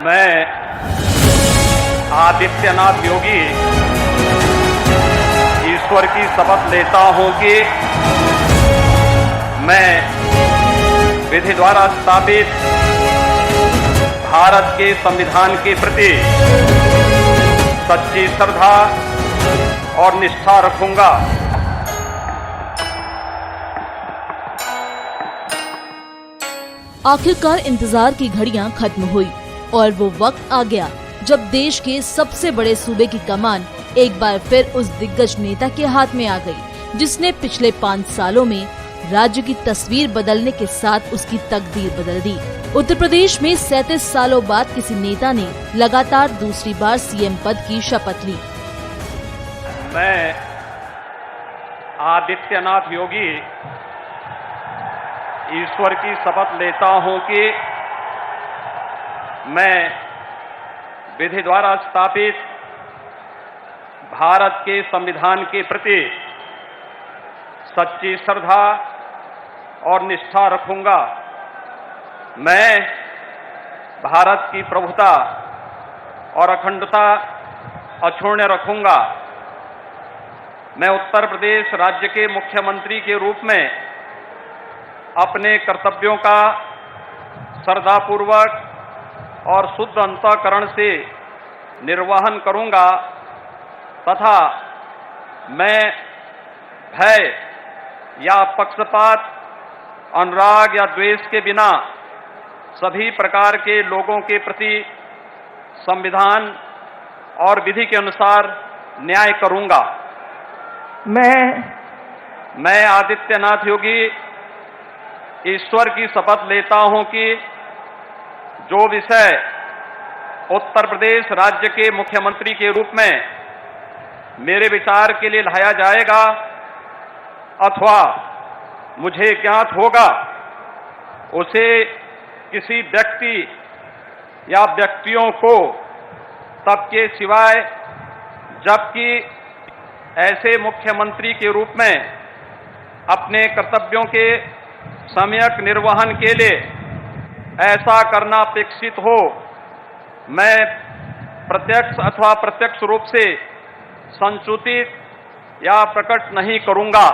मैं आदित्यनाथ योगी ईश्वर की शपथ लेता हूं कि मैं विधि द्वारा स्थापित भारत के संविधान के प्रति सच्ची श्रद्धा और निष्ठा रखूंगा। आखिरकार इंतजार की घड़ियां खत्म हुई और वो वक्त आ गया जब देश के सबसे बड़े सूबे की कमान एक बार फिर उस दिग्गज नेता के हाथ में आ गई, जिसने पिछले 5 सालों में राज्य की तस्वीर बदलने के साथ उसकी तकदीर बदल दी। उत्तर प्रदेश में 37 सालों बाद किसी नेता ने लगातार दूसरी बार सीएम पद की शपथ ली। मैं आदित्यनाथ योगी ईश्वर की शपथ लेता हूं कि मैं विधि द्वारा स्थापित भारत के संविधान के प्रति सच्ची श्रद्धा और निष्ठा रखूंगा। मैं भारत की प्रभुता और अखंडता अक्षुण्ण रखूंगा। मैं उत्तर प्रदेश राज्य के मुख्यमंत्री के रूप में अपने कर्तव्यों का श्रद्धापूर्वक और शुद्ध अंतःकरण से निर्वहन करूंगा तथा मैं भय या पक्षपात, अनुराग या द्वेष के बिना सभी प्रकार के लोगों के प्रति संविधान और विधि के अनुसार न्याय करूंगा। मैं आदित्यनाथ योगी ईश्वर की शपथ लेता हूं कि जो विषय उत्तर प्रदेश राज्य के मुख्यमंत्री के रूप में मेरे विचार के लिए लाया जाएगा अथवा मुझे ज्ञात होगा, उसे किसी व्यक्ति या व्यक्तियों को तब के सिवाय जबकि ऐसे मुख्यमंत्री के रूप में अपने कर्तव्यों के सम्यक निर्वहन के लिए ऐसा करना अपेक्षित हो, मैं प्रत्यक्ष अथवा प्रत्यक्ष रूप से संसूचित या प्रकट नहीं करूंगा।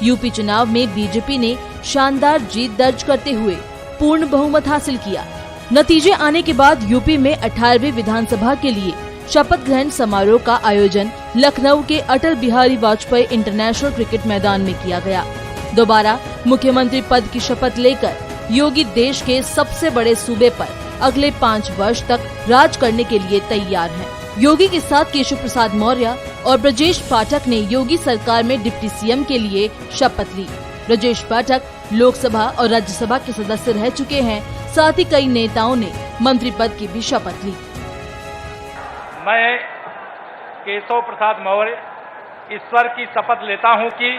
यूपी चुनाव में बीजेपी ने शानदार जीत दर्ज करते हुए पूर्ण बहुमत हासिल किया। नतीजे आने के बाद यूपी में 18वीं विधानसभा के लिए शपथ ग्रहण समारोह का आयोजन लखनऊ के अटल बिहारी वाजपेयी इंटरनेशनल क्रिकेट मैदान में किया गया। दोबारा मुख्यमंत्री पद की शपथ लेकर योगी देश के सबसे बड़े सूबे पर अगले 5 वर्ष तक राज करने के लिए तैयार हैं। योगी के साथ केशव प्रसाद मौर्य और ब्रजेश पाठक ने योगी सरकार में डिप्टी सीएम के लिए शपथ ली। ब्रजेश पाठक लोकसभा और राज्यसभा के सदस्य रह चुके हैं, साथ ही कई नेताओं ने मंत्री पद की भी शपथ ली। मैं केशव प्रसाद मौर्य ईश्वर की शपथ लेता हूं कि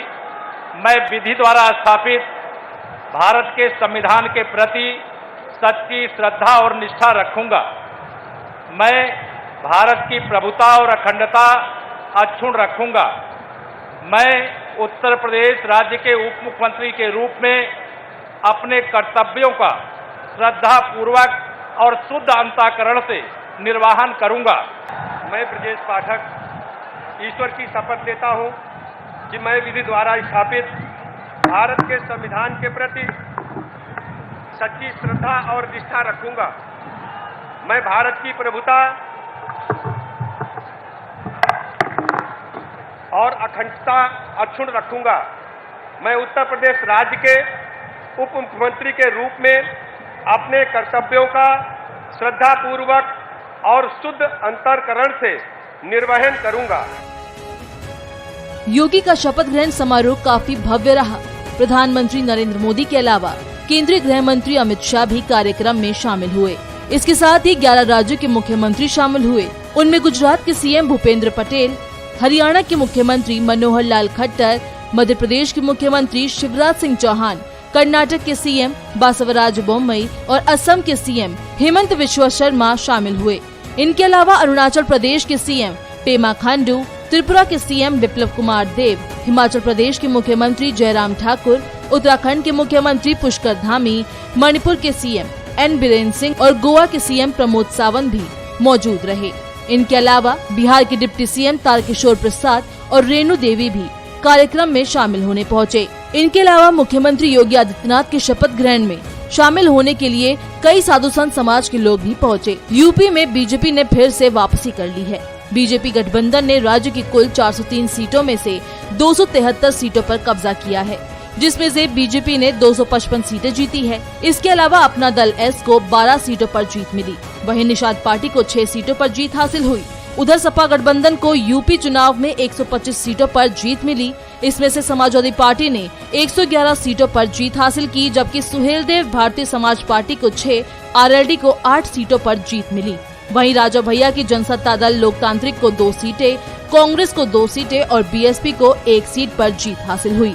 मैं विधि द्वारा स्थापित भारत के संविधान के प्रति सच्ची श्रद्धा और निष्ठा रखूंगा। मैं भारत की प्रभुता और अखंडता अक्षुण्ण रखूंगा। मैं उत्तर प्रदेश राज्य के उप मुख्यमंत्री के रूप में अपने कर्तव्यों का श्रद्धा पूर्वक और शुद्ध अंतःकरण से निर्वहन करूंगा। मैं ब्रजेश पाठक ईश्वर की शपथ लेता हूं कि मैं विधि द्वारा स्थापित भारत के संविधान के प्रति सच्ची श्रद्धा और निष्ठा रखूंगा। मैं भारत की प्रभुता और अखंडता अक्षुण्ण रखूंगा। मैं उत्तर प्रदेश राज्य के उप मुख्यमंत्री के रूप में अपने कर्तव्यों का श्रद्धापूर्वक और शुद्ध अंतःकरण से निर्वहन करूंगा। योगी का शपथ ग्रहण समारोह काफी भव्य रहा। प्रधानमंत्री नरेंद्र मोदी के अलावा केंद्रीय गृह मंत्री अमित शाह भी कार्यक्रम में शामिल हुए। इसके साथ ही 11 राज्यों के मुख्यमंत्री शामिल हुए। उनमें गुजरात के सीएम भूपेंद्र पटेल, हरियाणा के मुख्यमंत्री मनोहर लाल खट्टर, मध्य प्रदेश के मुख्यमंत्री शिवराज सिंह चौहान, कर्नाटक के सीएम बासवराज बोम्मई और असम के सीएम हेमंत बिस्वा शर्मा शामिल हुए। इनके अलावा अरुणाचल प्रदेश के सीएम पेमा खांडू, त्रिपुरा के सीएम बिप्लब कुमार देव, हिमाचल प्रदेश के मुख्यमंत्री जयराम ठाकुर, उत्तराखंड के मुख्यमंत्री पुष्कर धामी, मणिपुर के सीएम एन बीरेन्द्र सिंह और गोवा के सीएम प्रमोद सावंत भी मौजूद रहे। इनके अलावा बिहार के डिप्टी सीएम तारकिशोर प्रसाद और रेणु देवी भी कार्यक्रम में शामिल होने पहुंचे। इनके अलावा मुख्यमंत्री योगी आदित्यनाथ के शपथ ग्रहण में शामिल होने के लिए कई साधु संत समाज के लोग भी पहुंचे। यूपी में बीजेपी ने फिर से वापसी कर ली है। बीजेपी गठबंधन ने राज्य की कुल 403 सीटों में से 273 सीटों पर कब्जा किया है, जिसमें से बीजेपी ने 255 सीटें जीती है। इसके अलावा अपना दल एस को 12 सीटों पर जीत मिली। वहीं निषाद पार्टी को 6 सीटों पर जीत हासिल हुई। उधर सपा गठबंधन को यूपी चुनाव में 125 सीटों पर जीत मिली। इसमें से समाजवादी पार्टी ने 111 सीटों पर जीत हासिल की, जबकि सुहेलदेव भारतीय समाज पार्टी को 6, आरएलडी को 8 सीटों पर जीत मिली। वहीं राजा भैया की जनसत्ता दल लोकतांत्रिक को 2 सीटें, कांग्रेस को 2 सीटें और बीएसपी को 1 सीट पर जीत हासिल हुई।